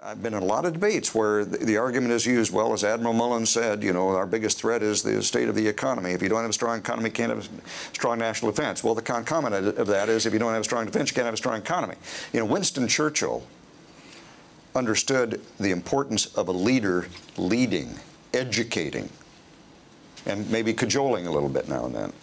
I've been in a lot of debates where the argument is used, well, as Admiral Mullen said, you know, our biggest threat is the state of the economy. If you don't have a strong economy, you can't have a strong national defense. Well, the concomitant of that is if you don't have a strong defense, you can't have a strong economy. You know, Winston Churchill understood the importance of a leader leading, educating, and maybe cajoling a little bit now and then.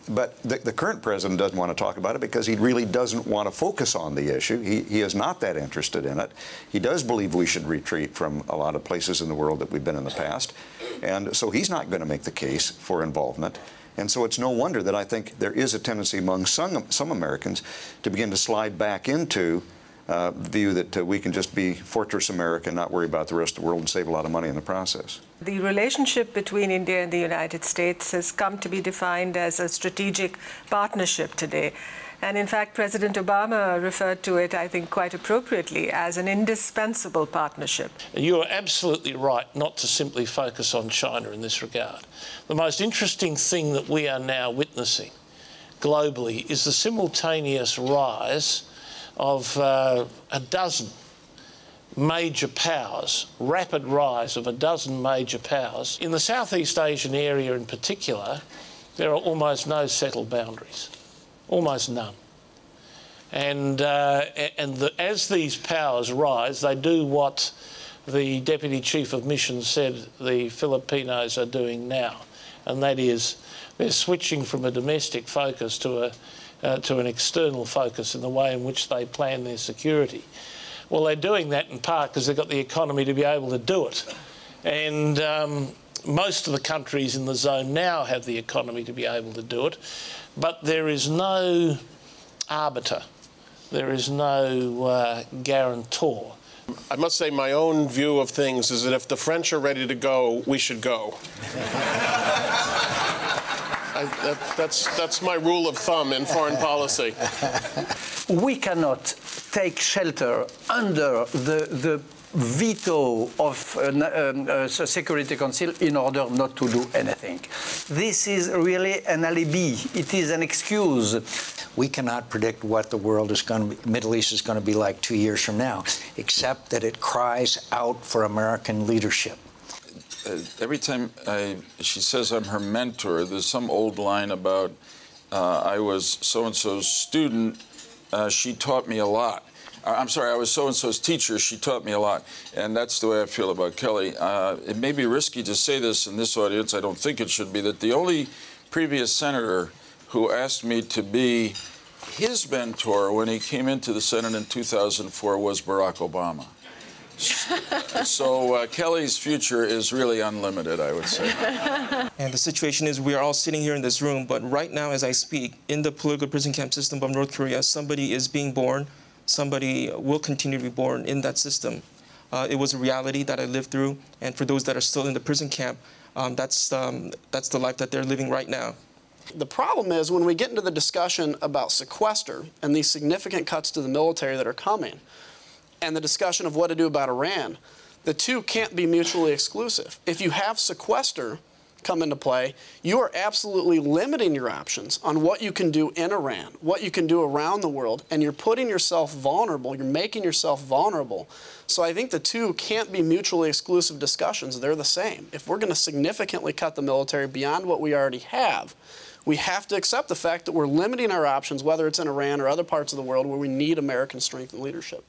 But the current president doesn't want to talk about it because he really doesn't want to focus on the issue. He is not that interested in it. He does believe we should retreat from a lot of places in the world that we've been in the past. And so he's not going to make the case for involvement. And so it's no wonder that I think there is a tendency among some Americans to begin to slide back into the view that we can just be Fortress America and not worry about the rest of the world and save a lot of money in the process. The relationship between India and the United States has come to be defined as a strategic partnership today. And in fact, President Obama referred to it, I think, quite appropriately as an indispensable partnership. You are absolutely right not to simply focus on China in this regard. The most interesting thing that we are now witnessing globally is the simultaneous rise of a dozen major powers, rapid rise of a dozen major powers. In the Southeast Asian area in particular, there are almost no settled boundaries, almost none. And as these powers rise, they do what the Deputy Chief of Mission said the Filipinos are doing now, and that is they're switching from a domestic focus to an external focus in the way in which they plan their security. Well, they're doing that in part because they've got the economy to be able to do it. And most of the countries in the zone now have the economy to be able to do it. But there is no arbiter. There is no guarantor. I must say my own view of things is that if the French are ready to go, we should go. That's my rule of thumb in foreign policy. We cannot take shelter under the veto of Security Council in order not to do anything. This is really an alibi. It is an excuse. We cannot predict what the world is going to be, Middle East is going to be like 2 years from now, except that it cries out for American leadership. Every time she says I'm her mentor, there's some old line about I was so-and-so's student, she taught me a lot. I'm sorry, I was so-and-so's teacher, she taught me a lot. And that's the way I feel about Kelly. It may be risky to say this in this audience, I don't think it should be, that the only previous senator who asked me to be his mentor when he came into the Senate in 2004 was Barack Obama. So Kelly's future is really unlimited, I would say. And the situation is we are all sitting here in this room, but right now as I speak, in the political prison camp system of North Korea, somebody is being born, somebody will continue to be born in that system. It was a reality that I lived through, and for those that are still in the prison camp, that's the life that they're living right now. The problem is when we get into the discussion about sequester and these significant cuts to the military that are coming, and the discussion of what to do about Iran, the two can't be mutually exclusive. If you have sequester come into play, you are absolutely limiting your options on what you can do in Iran, what you can do around the world, and you're putting yourself vulnerable, you're making yourself vulnerable. So I think the two can't be mutually exclusive discussions, they're the same. If we're going to significantly cut the military beyond what we already have, we have to accept the fact that we're limiting our options, whether it's in Iran or other parts of the world where we need American strength and leadership.